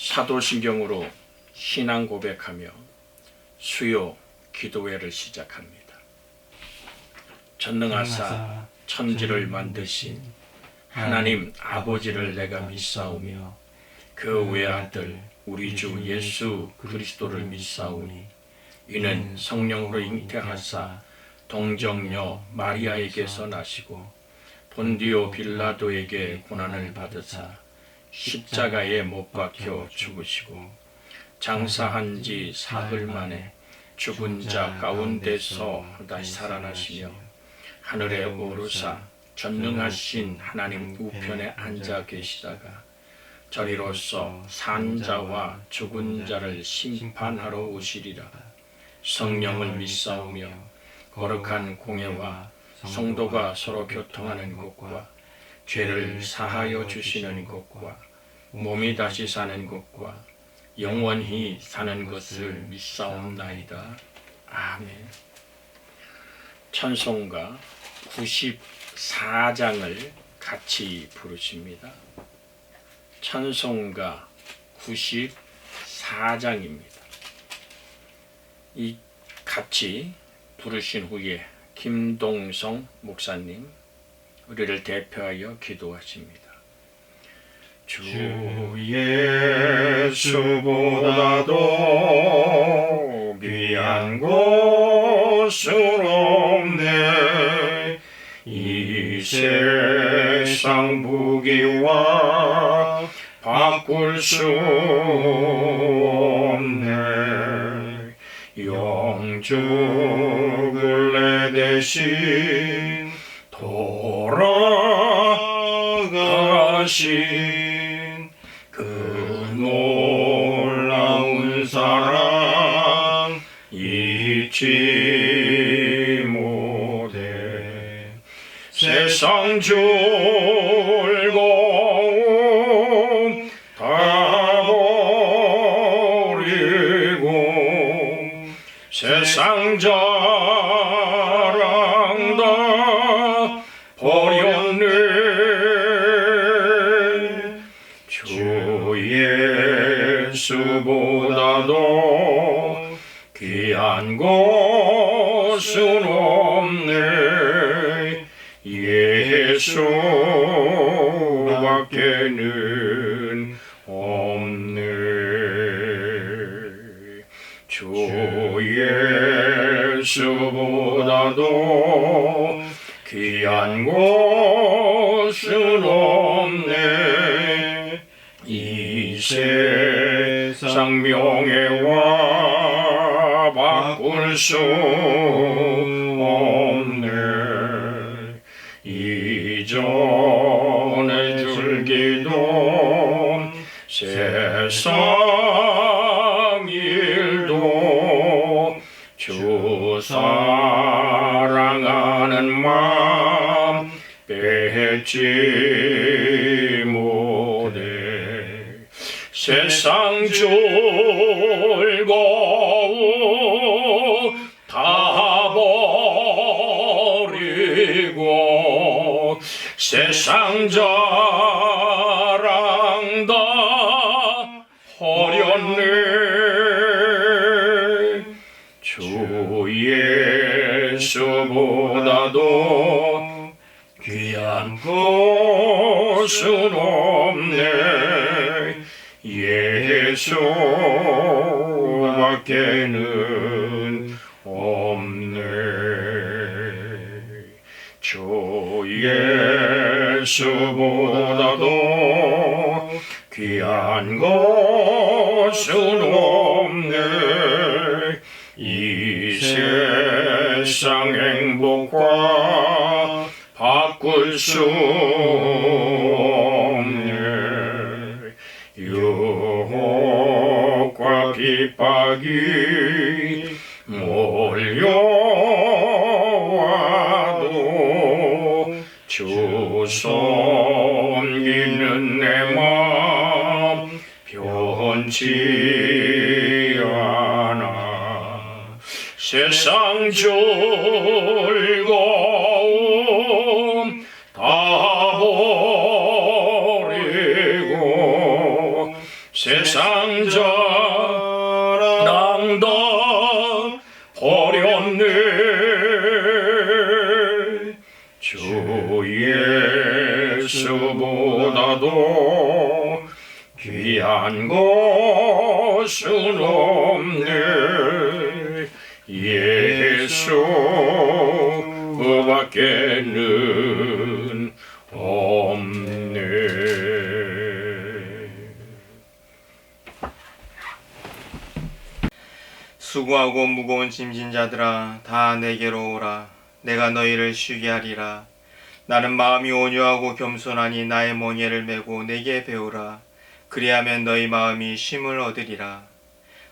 사도신경으로 신앙 고백하며 수요 기도회를 시작합니다. 전능하사 천지를 만드신 하나님 아버지를 내가 믿사오며 그 외아들 우리 주 예수 그리스도를 믿사오니 이는 성령으로 잉태하사 동정녀 마리아에게서 나시고 본디오 빌라도에게 고난을 받으사 십자가에 못 박혀 죽으시고 장사한 지 사흘 만에 죽은 자 가운데서 다시 살아나시며 하늘에 오르사 전능하신 하나님 우편에 앉아 계시다가 저리로서 산 자와 죽은 자를 심판하러 오시리라. 성령을 믿사오며 거룩한 공예와 성도가 서로 교통하는 것과 죄를 사하여 주시는 것과 몸이 다시 사는 것과 영원히 사는 것을 믿사옵나이다. 아멘. 찬송가 94장을 같이 부르십니다. 찬송가 94장입니다. 이 같이 부르신 후에 김동성 목사님 우리를 대표하여 기도하십니다. 주 예수보다도 귀한 곳은 없네. 이 세상 부귀와 바꿀 수 없네. 영죽을 내 대신 돌아가신 그 놀라운 사랑 잊지 못해. 세상 즐거움 다 버리고 세상 자랑 다 버렸네. 주 예수보다도 귀한 곳은 없네. 예수밖에는 없네. 주 예수보다도 귀한 곳은 없네. 이 세상 명예와 바꿀 수 없네. 이전에 즐기던 세상 일도 주 사랑하는 마음 뺏지 못해. 세상 즐거움 다 버리고 세상 자랑 다 버렸네. 주 예수보다도 귀한 곳은 없네. 예수밖에는 없네. 주 예수보다도 귀한 곳은 없네. 이 세상 행복과 바꿀 수 없네. 유혹과 핍박이 몰려와도 주 섬기는 내 마음 변치 않아. 세상 즐거움 다 버리고 세상 자랑도 버렸네. 주 예수보다도 귀한 것은 없네. 예수밖에는 없네. 수고하고 무거운 짐진 자들아 다 내게로 오라. 내가 너희를 쉬게 하리라. 나는 마음이 온유하고 겸손하니 나의 멍에를 메고 내게 배우라. 그리하면 너희 마음이 쉼을 얻으리라.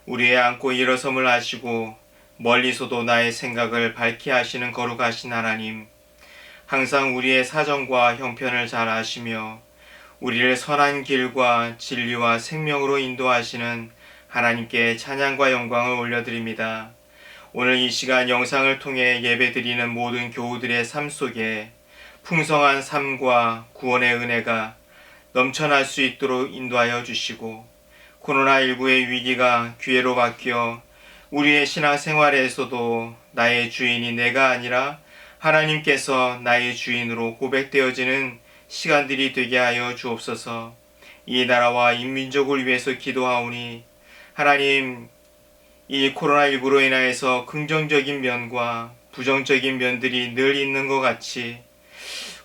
우리의 안고 일어섬을 하시고 멀리서도 나의 생각을 밝게 하시는 거룩하신 하나님, 항상 우리의 사정과 형편을 잘 아시며 우리를 선한 길과 진리와 생명으로 인도하시는 하나님께 찬양과 영광을 올려드립니다. 오늘 이 시간 영상을 통해 예배드리는 모든 교우들의 삶 속에 풍성한 삶과 구원의 은혜가 넘쳐날 수 있도록 인도하여 주시고, 코로나19의 위기가 기회로 바뀌어 우리의 신앙생활에서도 나의 주인이 내가 아니라 하나님께서 나의 주인으로 고백되어지는 시간들이 되게 하여 주옵소서. 이 나라와 인민족을 위해서 기도하오니 하나님, 이 코로나19로 인하여서 긍정적인 면과 부정적인 면들이 늘 있는 것 같이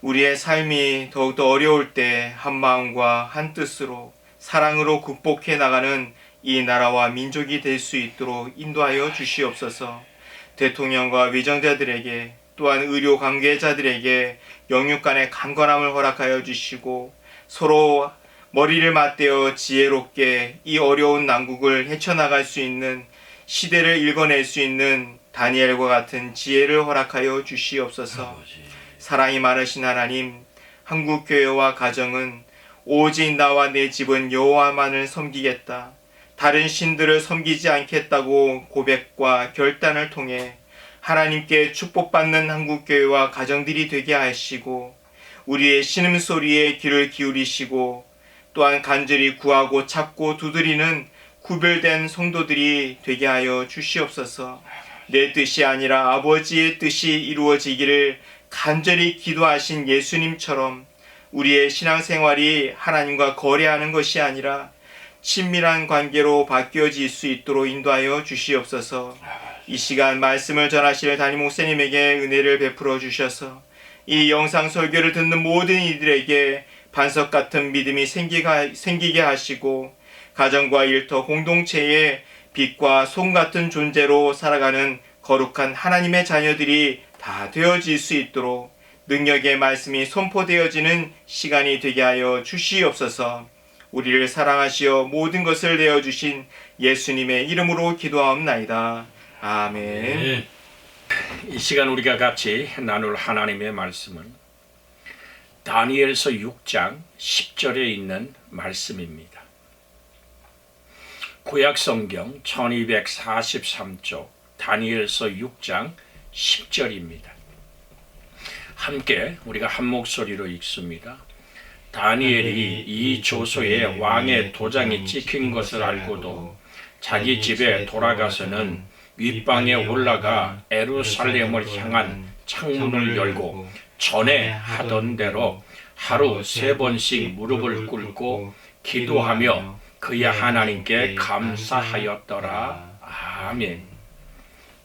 우리의 삶이 더욱더 어려울 때 한마음과 한뜻으로 사랑으로 극복해 나가는 이 나라와 민족이 될 수 있도록 인도하여 주시옵소서. 대통령과 위정자들에게 또한 의료 관계자들에게 영육 간의 강건함을 허락하여 주시고 서로 머리를 맞대어 지혜롭게 이 어려운 난국을 헤쳐나갈 수 있는, 시대를 읽어낼 수 있는 다니엘과 같은 지혜를 허락하여 주시옵소서. 사랑이 많으신 하나님, 한국교회와 가정은 오직 나와 내 집은 여호와만을 섬기겠다, 다른 신들을 섬기지 않겠다고 고백과 결단을 통해 하나님께 축복받는 한국교회와 가정들이 되게 하시고 우리의 신음소리에 귀를 기울이시고 또한 간절히 구하고 찾고 두드리는 구별된 성도들이 되게 하여 주시옵소서. 내 뜻이 아니라 아버지의 뜻이 이루어지기를 간절히 기도하신 예수님처럼 우리의 신앙생활이 하나님과 거래하는 것이 아니라 친밀한 관계로 바뀌어질 수 있도록 인도하여 주시옵소서. 이 시간 말씀을 전하실 담임 목사님에게 은혜를 베풀어 주셔서 이 영상 설교를 듣는 모든 이들에게 반석 같은 믿음이 생기게 하시고 가정과 일터 공동체의 빛과 솜 같은 존재로 살아가는 거룩한 하나님의 자녀들이 다 되어질 수 있도록 능력의 말씀이 선포되어지는 시간이 되게 하여 주시옵소서. 우리를 사랑하시어 모든 것을 내어주신 예수님의 이름으로 기도하옵나이다. 아멘. 이 시간 우리가 같이 나눌 하나님의 말씀은 다니엘서 6장 10절에 있는 말씀입니다. 구약성경 1243쪽 다니엘서 6장 10절입니다. 함께 우리가 한 목소리로 읽습니다. 다니엘이 이 조서에 왕의 도장이 찍힌 것을 알고도 자기 집에 돌아가서는 윗방에 올라가 에루살렘을 향한 창문을 열고 전에 하던 대로 하루 3번씩 무릎을 꿇고 기도하며 그의 하나님께 감사하였더라. 아멘.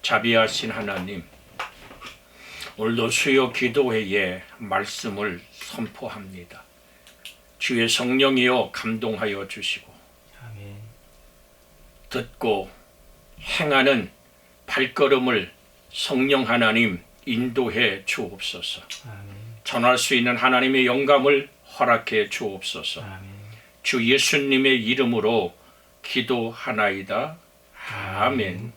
자비하신 하나님, 오늘도 수요 기도회에 말씀을 선포합니다. 주의 성령이여 감동하여 주시고 아멘. 듣고 행하는 발걸음을 성령 하나님 인도해 주옵소서. 아멘. 전할 수 있는 하나님의 영감을 허락해 주옵소서. 아멘. 주 예수님의 이름으로 기도하나이다. 아멘.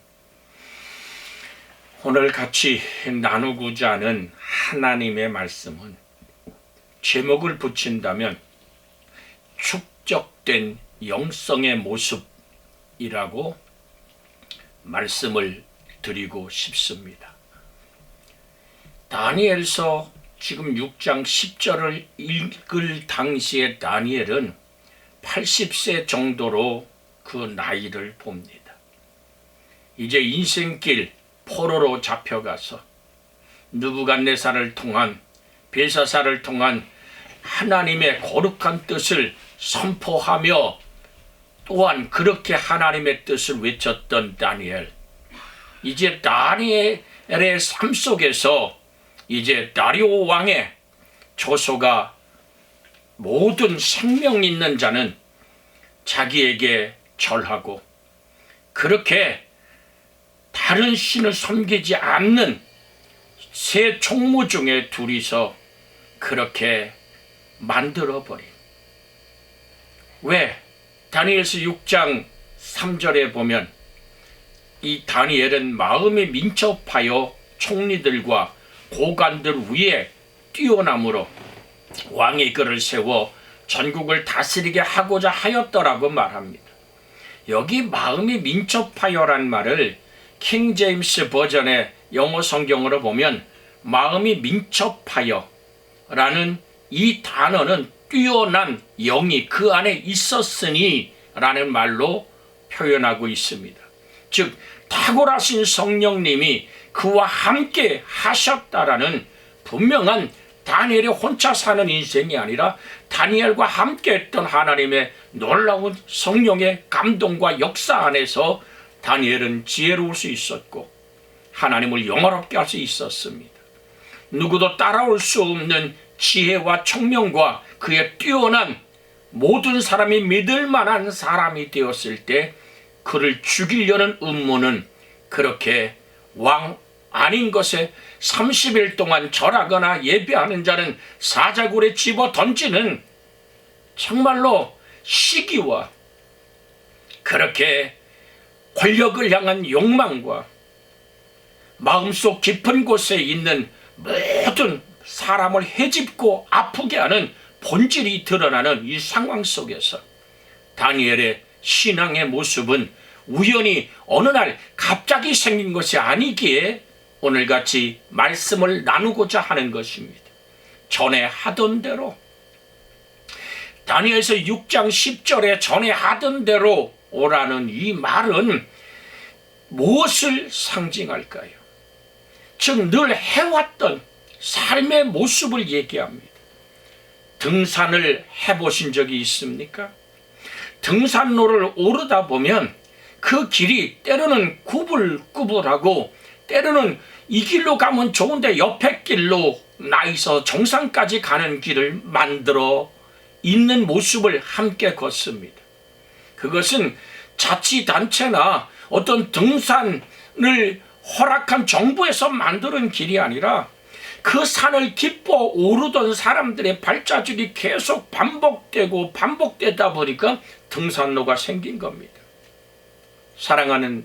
오늘 같이 나누고자 하는 하나님의 말씀은 제목을 붙인다면 축적된 영성의 모습이라고 말씀을 드리고 싶습니다. 다니엘서 지금 6장 10절을 읽을 당시에 다니엘은 80세 정도로 그 나이를 봅니다. 이제 인생길 포로로 잡혀가서 느부갓네살을 통한 벨사살을 통한 하나님의 거룩한 뜻을 선포하며 또한 그렇게 하나님의 뜻을 외쳤던 다니엘. 이제 다니엘의 삶 속에서 이제 다리오 왕의 조소가 모든 생명 있는 자는 자기에게 절하고 그렇게 다른 신을 섬기지 않는 세 총무 중에 둘이서 그렇게 만들어버린. 왜? 다니엘서 6장 3절에 보면 이 다니엘은 마음이 민첩하여 총리들과 고관들 위에 뛰어남으로 왕이 그를 세워 전국을 다스리게 하고자 하였더라고 말합니다. 여기 마음이 민첩하여란 말을 킹 제임스 버전의 영어 성경으로 보면 마음이 민첩하여 라는 이 단어는 뛰어난 영이 그 안에 있었으니 라는 말로 표현하고 있습니다. 즉 탁월하신 성령님이 그와 함께 하셨다라는 분명한 다니엘이 혼자 사는 인생이 아니라 다니엘과 함께 했던 하나님의 놀라운 성령의 감동과 역사 안에서 다니엘은 지혜로울 수 있었고 하나님을 영화롭게 할 수 있었습니다. 누구도 따라올 수 없는 지혜와 총명과 그의 뛰어난 모든 사람이 믿을 만한 사람이 되었을 때 그를 죽이려는 음모는 그렇게 왕 아닌 것에 30일 동안 절하거나 예배하는 자는 사자굴에 집어 던지는 정말로 시기와 그렇게 권력을 향한 욕망과 마음속 깊은 곳에 있는 모든 사람을 헤집고 아프게 하는 본질이 드러나는 이 상황 속에서 다니엘의 신앙의 모습은 우연히 어느 날 갑자기 생긴 것이 아니기에 오늘같이 말씀을 나누고자 하는 것입니다. 전에 하던 대로 다니엘서 6장 10절에 전에 하던 대로 오라는 이 말은 무엇을 상징할까요? 즉 늘 해왔던 삶의 모습을 얘기합니다. 등산을 해보신 적이 있습니까? 등산로를 오르다 보면 그 길이 때로는 구불구불하고 때로는 이 길로 가면 좋은데 옆에 길로 나이서 정상까지 가는 길을 만들어 있는 모습을 함께 걷습니다. 그것은 자치단체나 어떤 등산을 허락한 정부에서 만드는 길이 아니라 그 산을 기뻐 오르던 사람들의 발자국이 계속 반복되다 보니까 등산로가 생긴 겁니다. 사랑하는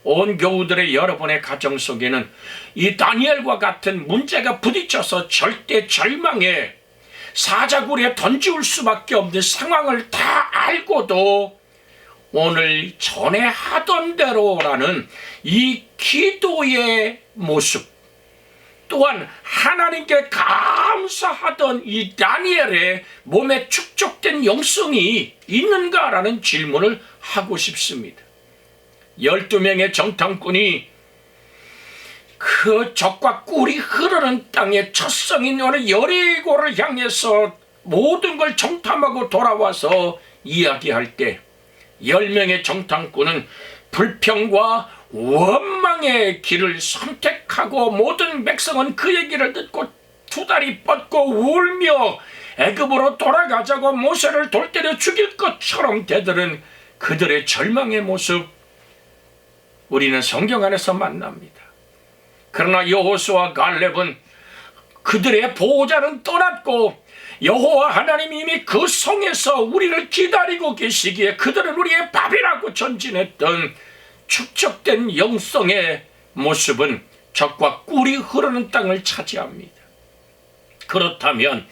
온 교우들의 여러분의 가정 속에는 이 다니엘과 같은 문제가 부딪혀서 절대 절망에 사자굴에 던지울 수밖에 없는 상황을 다 알고도 오늘 전에 하던 대로라는 이 기도의 모습 또한 하나님께 감사하던 이 다니엘의 몸에 축적된 영성이 있는가라는 질문을 하고 싶습니다. 12명의 정탐꾼이 그 적과 꿀이 흐르는 땅의 첫성인 오늘 여리고를 향해서 모든 걸 정탐하고 돌아와서 이야기할 때 10명의 정탐꾼은 불평과 원망의 길을 선택하고 모든 백성은 그 얘기를 듣고 두 다리 뻗고 울며 애굽으로 돌아가자고 모세를 돌 때려 죽일 것처럼 대들은 그들의 절망의 모습 우리는 성경 안에서 만납니다. 그러나 여호수아와 갈렙은 그들의 보호자는 떠났고 여호와 하나님이 이미 그 성에서 우리를 기다리고 계시기에 그들은 우리의 밥이라고 전진했던 축적된 영성의 모습은 적과 꿀이 흐르는 땅을 차지합니다. 그렇다면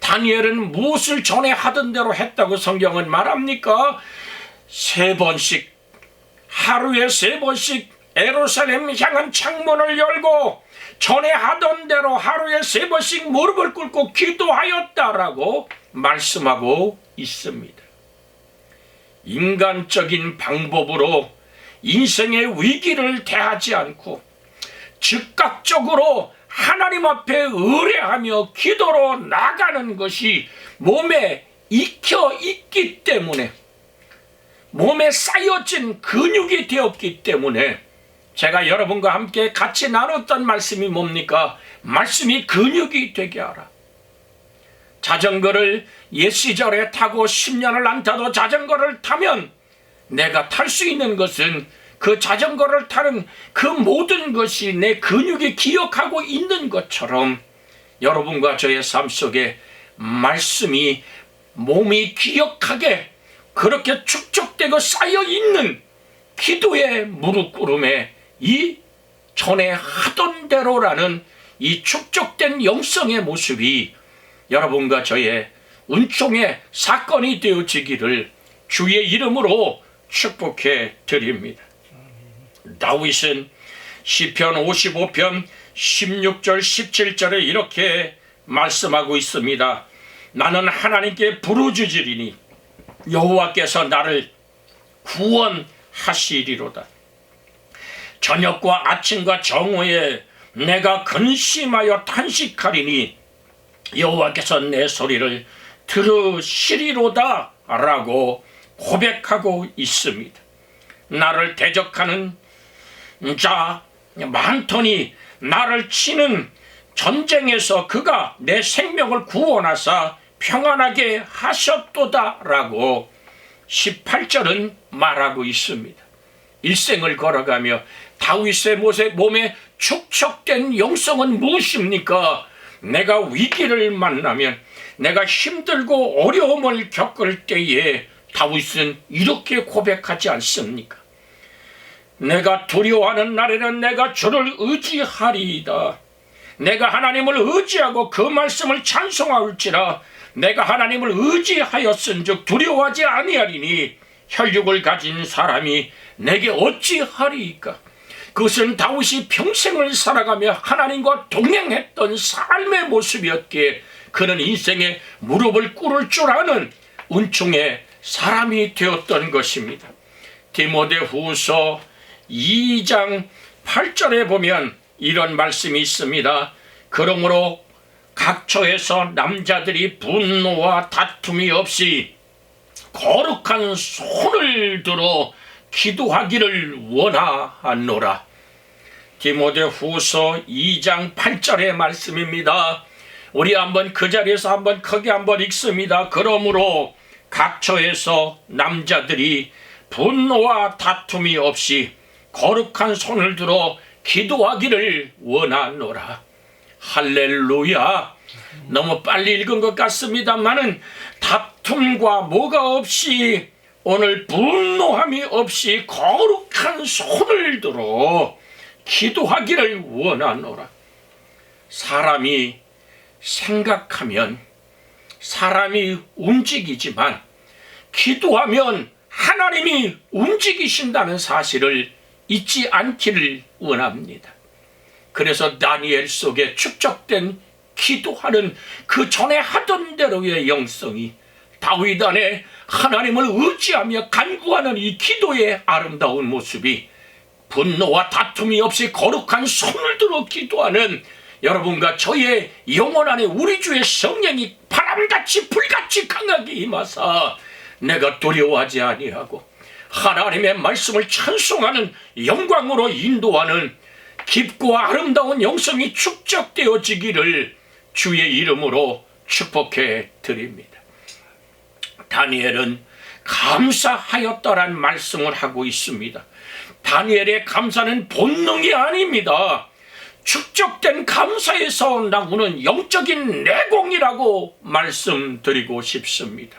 다니엘은 무엇을 전에 하던 대로 했다고 성경은 말합니까? 3번씩 하루에 3번씩 예루살렘 향한 창문을 열고 전에 하던 대로 하루에 3번씩 무릎을 꿇고 기도하였다라고 말씀하고 있습니다. 인간적인 방법으로 인생의 위기를 대하지 않고 즉각적으로 하나님 앞에 의뢰하며 기도로 나가는 것이 몸에 익혀 있기 때문에, 몸에 쌓여진 근육이 되었기 때문에, 제가 여러분과 함께 같이 나눴던 말씀이 뭡니까? 말씀이 근육이 되게 하라. 자전거를 옛 시절에 타고 10년을 안 타도 자전거를 타면 내가 탈 수 있는 것은 그 자전거를 타는 그 모든 것이 내 근육이 기억하고 있는 것처럼, 여러분과 저의 삶 속에 말씀이 몸이 기억하게 그렇게 축적되고 쌓여있는 기도의 무릎 꿇음에 이 전에 하던 대로라는 이 축적된 영성의 모습이 여러분과 저의 은총의 사건이 되어지기를 주의 이름으로 축복해 드립니다. 다윗은 시편 55편 16절 17절에 이렇게 말씀하고 있습니다. 나는 하나님께 부르짖으리니 여호와께서 나를 구원하시리로다. 저녁과 아침과 정오에 내가 근심하여 탄식하리니 여호와께서 내 소리를 들으시리로다 라고 고백하고 있습니다. 나를 대적하는 자 많더니 나를 치는 전쟁에서 그가 내 생명을 구원하사 평안하게 하셨도다 라고 18절은 말하고 있습니다. 일생을 걸어가며 다윗의 몸에 축적된 영성은 무엇입니까? 내가 위기를 만나면, 내가 힘들고 어려움을 겪을 때에 다윗은 이렇게 고백하지 않습니까? 내가 두려워하는 날에는 내가 주를 의지하리이다. 내가 하나님을 의지하고 그 말씀을 찬송할지라. 내가 하나님을 의지하였은즉 두려워하지 아니하리니 혈육을 가진 사람이 내게 어찌하리이까. 그것은 다윗이 평생을 살아가며 하나님과 동행했던 삶의 모습이었기에 그는 인생의 무릎을 꿇을 줄 아는 은총의 사람이 되었던 것입니다. 디모데후서 2장 8절에 보면 이런 말씀이 있습니다. 그러므로 각처에서 남자들이 분노와 다툼이 없이 거룩한 손을 들어 기도하기를 원하노라. 디모데후서 2장 8절의 말씀입니다. 우리 한번 그 자리에서 한번 크게 한번 읽습니다. 그러므로 각처에서 남자들이 분노와 다툼이 없이 거룩한 손을 들어 기도하기를 원하노라. 할렐루야. 너무 빨리 읽은 것 같습니다만은 다툼과 뭐가 없이, 오늘 분노함이 없이 거룩한 손을 들어 기도하기를 원하노라. 사람이 생각하면 사람이 움직이지만 기도하면 하나님이 움직이신다는 사실을 잊지 않기를 원합니다. 그래서 다니엘 속에 축적된 기도하는 그 전에 하던 대로의 영성이 다윗 안에 하나님을 의지하며 간구하는 이 기도의 아름다운 모습이 분노와 다툼이 없이 거룩한 손을 들어 기도하는 여러분과 저의 영혼 안에 우리 주의 성령이 바람같이 불같이 강하게 임하사 내가 두려워하지 아니하고 하나님의 말씀을 찬송하는 영광으로 인도하는 깊고 아름다운 영성이 축적되어지기를 주의 이름으로 축복해 드립니다. 다니엘은 감사하였다란 말씀을 하고 있습니다. 다니엘의 감사는 본능이 아닙니다. 축적된 감사에서 나오는 영적인 내공이라고 말씀드리고 싶습니다.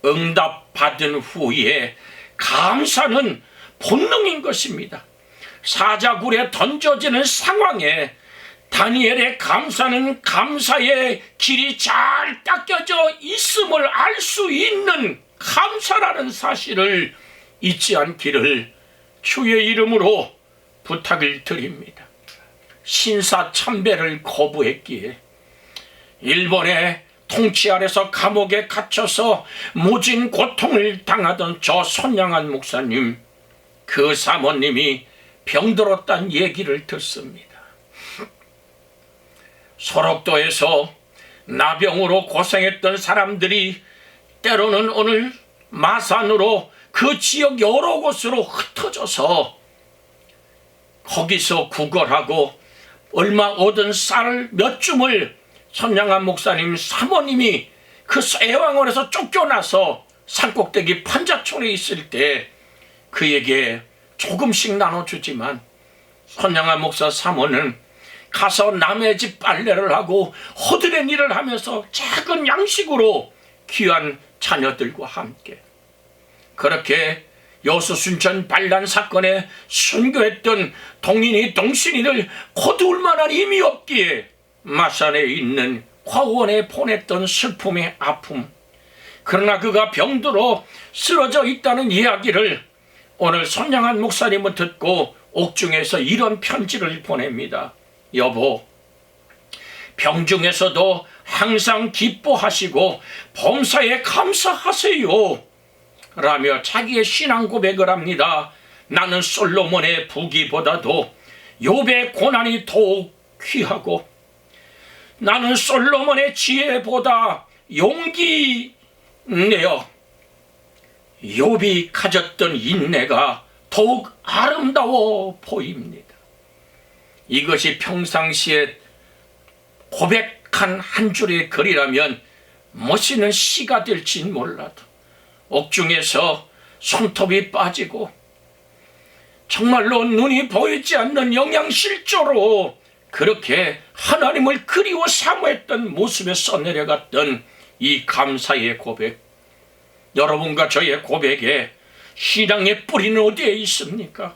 응답받은 후에 감사는 본능인 것입니다. 사자굴에 던져지는 상황에 다니엘의 감사는 감사의 길이 잘 닦여져 있음을 알 수 있는 감사라는 사실을 잊지 않기를 주의 이름으로 부탁을 드립니다. 신사참배를 거부했기에 일본의 통치 아래서 감옥에 갇혀서 모진 고통을 당하던 저 선량한 목사님, 그 사모님이 병들었다는 얘기를 듣습니다. 소록도에서 나병으로 고생했던 사람들이 때로는 오늘 마산으로 그 지역 여러 곳으로 흩어져서 거기서 구걸하고 얼마 얻은 쌀 몇 줌을 선량한 목사님 사모님이 그 애왕원에서 쫓겨나서 산꼭대기 판자촌에 있을 때 그에게 조금씩 나눠주지만 선량한 목사 사모는 가서 남의 집 빨래를 하고 허드렛 일을 하면서 작은 양식으로 귀한 자녀들과 함께 그렇게 여수순천 반란 사건에 순교했던 동인이 동신이를 거두을 만한 힘이 없기에 마산에 있는 화원에 보냈던 슬픔의 아픔, 그러나 그가 병들어 쓰러져 있다는 이야기를 오늘 선량한 목사님은 듣고 옥중에서 이런 편지를 보냅니다. 여보, 병중에서도 항상 기뻐하시고 범사에 감사하세요 라며 자기의 신앙 고백을 합니다. 나는 솔로몬의 부귀보다도 욥의 고난이 더욱 귀하고 나는 솔로몬의 지혜보다 용기 내어 욥이 가졌던 인내가 더욱 아름다워 보입니다. 이것이 평상시에 고백한 한 줄의 글이라면 멋있는 시가 될진 몰라도 옥중에서 손톱이 빠지고 정말로 눈이 보이지 않는 영양실조로 그렇게 하나님을 그리워 사모했던 모습에 써내려갔던 이 감사의 고백, 여러분과 저의 고백에 신앙의 뿌리는 어디에 있습니까?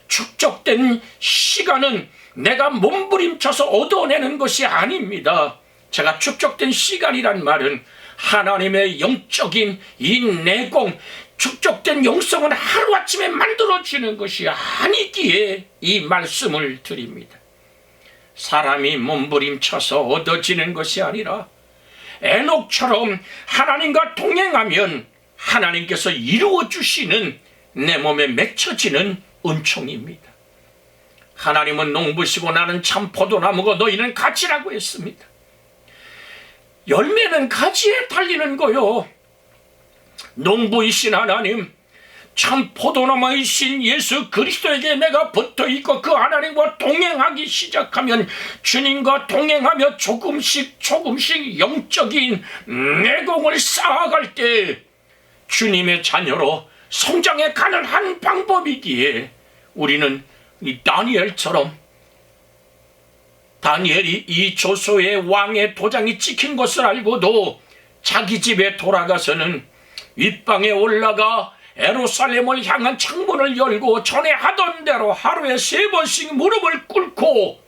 축적된 시간은 내가 몸부림쳐서 얻어내는 것이 아닙니다. 제가 축적된 시간이란 말은 하나님의 영적인 이 내공, 축적된 영성은 하루아침에 만들어지는 것이 아니기에 이 말씀을 드립니다. 사람이 몸부림쳐서 얻어지는 것이 아니라 에녹처럼 하나님과 동행하면 하나님께서 이루어주시는 내 몸에 맺혀지는 은총입니다. 하나님은 농부시고 나는 참 포도나무고 너희는 가지라고 했습니다. 열매는 가지에 달리는 거요. 농부이신 하나님, 참 포도나무이신 예수 그리스도에게 내가 붙어있고 그 하나님과 동행하기 시작하면 주님과 동행하며 조금씩 영적인 내공을 쌓아갈 때 주님의 자녀로 성장해 가는 한 방법이기에 우리는 이 다니엘처럼 다니엘이 이 조소의 왕의 도장이 찍힌 것을 알고도 자기 집에 돌아가서는 윗방에 올라가 예루살렘을 향한 창문을 열고 전에 하던 대로 하루에 3번씩 무릎을 꿇고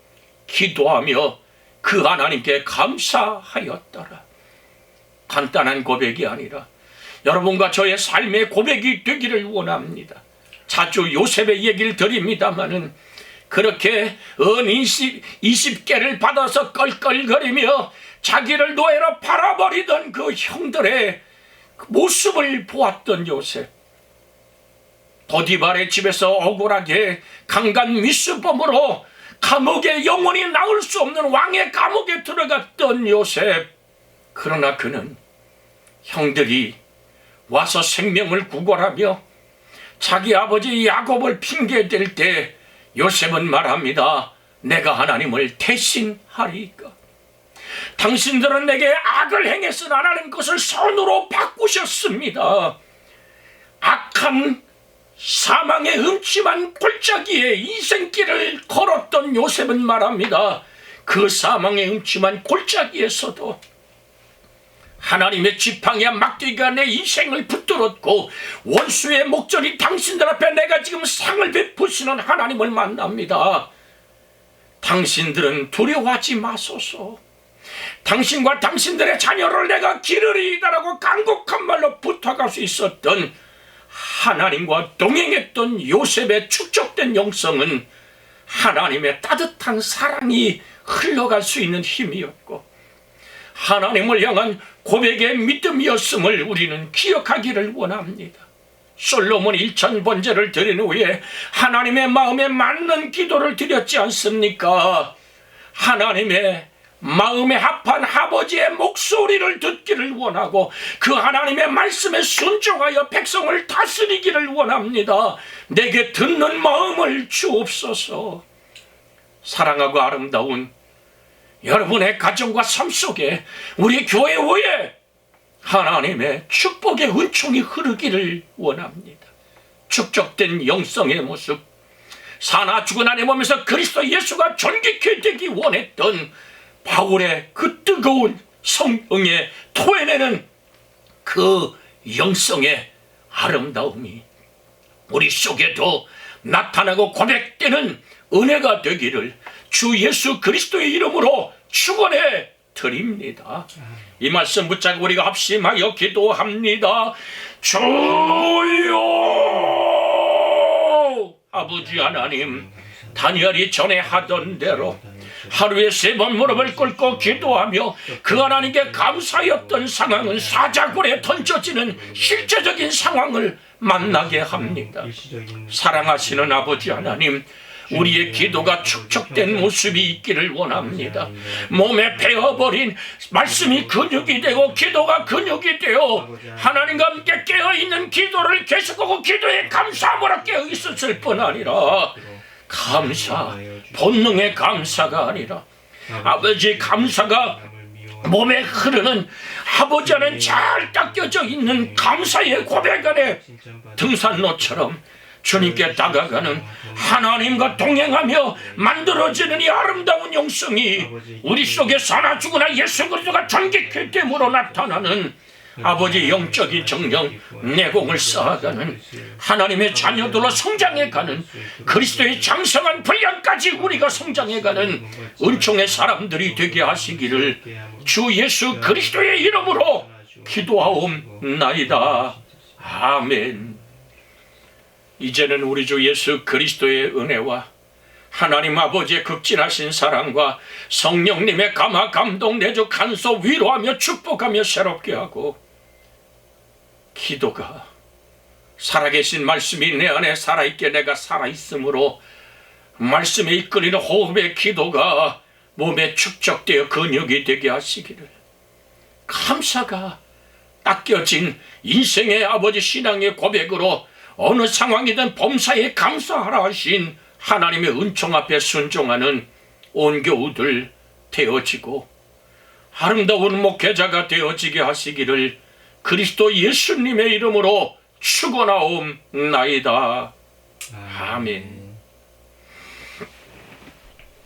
기도하며 그 하나님께 감사하였더라. 간단한 고백이 아니라 여러분과 저의 삶의 고백이 되기를 원합니다. 자주 요셉의 얘기를 드립니다마는 그렇게 은 20개를 받아서 껄껄거리며 자기를 노예로 팔아버리던 그 형들의 모습을 보았던 요셉, 보디발의 집에서 억울하게 강간 미수범으로 감옥에 영원히 나올 수 없는 왕의 감옥에 들어갔던 요셉, 그러나 그는 형들이 와서 생명을 구걸하며 자기 아버지 야곱을 핑계댈 때 요셉은 말합니다. 내가 하나님을 대신하리까? 당신들은 내게 악을 행했으나 하나님 것을 선으로 바꾸셨습니다. 악한 사망의 음침한 골짜기에 인생길을 걸었던 요셉은 말합니다. 그 사망의 음침한 골짜기에서도 하나님의 지팡이와 막대기가 내 인생을 붙들었고 원수의 목전이 당신들 앞에 내가 지금 상을 베푸시는 하나님을 만납니다. 당신들은 두려워하지 마소서. 당신과 당신들의 자녀를 내가 기르리이다라고 간곡한 말로 부탁할 수 있었던 하나님과 동행했던 요셉의 축적된 영성은 하나님의 따뜻한 사랑이 흘러갈 수 있는 힘이었고, 하나님을 향한 고백의 믿음이었음을 우리는 기억하기를 원합니다. 솔로몬 1000번제를 드린 후에 하나님의 마음에 맞는 기도를 드렸지 않습니까? 하나님의 마음에 합한 아버지의 목소리를 듣기를 원하고 그 하나님의 말씀에 순종하여 백성을 다스리기를 원합니다. 내게 듣는 마음을 주옵소서. 사랑하고 아름다운 여러분의 가정과 삶 속에 우리 교회 후에 하나님의 축복의 은총이 흐르기를 원합니다. 축적된 영성의 모습, 사나 죽은 아내 몸에서 그리스도 예수가 존귀케 되기 원했던 바울의 그 뜨거운 성령에 토해내는 그 영성의 아름다움이 우리 속에도 나타나고 고백되는 은혜가 되기를 주 예수 그리스도의 이름으로 축원해 드립니다. 이 말씀 붙잡고 우리가 합심하여 기도합니다. 주여 아버지 하나님, 다니엘이 전에 하던 대로 하루에 3번 무릎을 꿇고 기도하며 그 하나님께 감사였던 상황은 사자굴에 던져지는 실제적인 상황을 만나게 합니다. 사랑하시는 아버지 하나님, 우리의 기도가 축적된 모습이 있기를 원합니다. 몸에 배어버린 말씀이 근육이 되고 기도가 근육이 되어 하나님과 함께 깨어있는 기도를 계속하고 기도에 감사함으로 깨어있었을 뿐 아니라 감사, 본능의 감사가 아니라 아버지 감사가 몸에 흐르는 아버지 안에 잘 닦여져 있는 감사의 고백 안에 등산로처럼 주님께 다가가는 하나님과 동행하며 만들어지는 이 아름다운 영성이 우리 속에 사나 죽으나 예수 그리스도가 존귀케 됨으로 나타나는 아버지 영적인 정령, 내공을 쌓아가는 하나님의 자녀들로 성장해가는 그리스도의 장성한 분량까지 우리가 성장해가는 은총의 사람들이 되게 하시기를 주 예수 그리스도의 이름으로 기도하옵나이다. 아멘. 이제는 우리 주 예수 그리스도의 은혜와 하나님 아버지의 극진하신 사랑과 성령님의 감화 감동 내주 간소 위로하며 축복하며 새롭게 하고 기도가 살아계신 말씀이 내 안에 살아있게 내가 살아있으므로 말씀에 이끌리는 호흡의 기도가 몸에 축적되어 근육이 되게 하시기를 감사가 닦여진 인생의 아버지 신앙의 고백으로 어느 상황이든 범사에 감사하라 하신 하나님의 은총 앞에 순종하는 온교우들 되어지고 아름다운 목회자가 되어지게 하시기를 그리스도 예수님의 이름으로 축원하옵나이다. 아멘.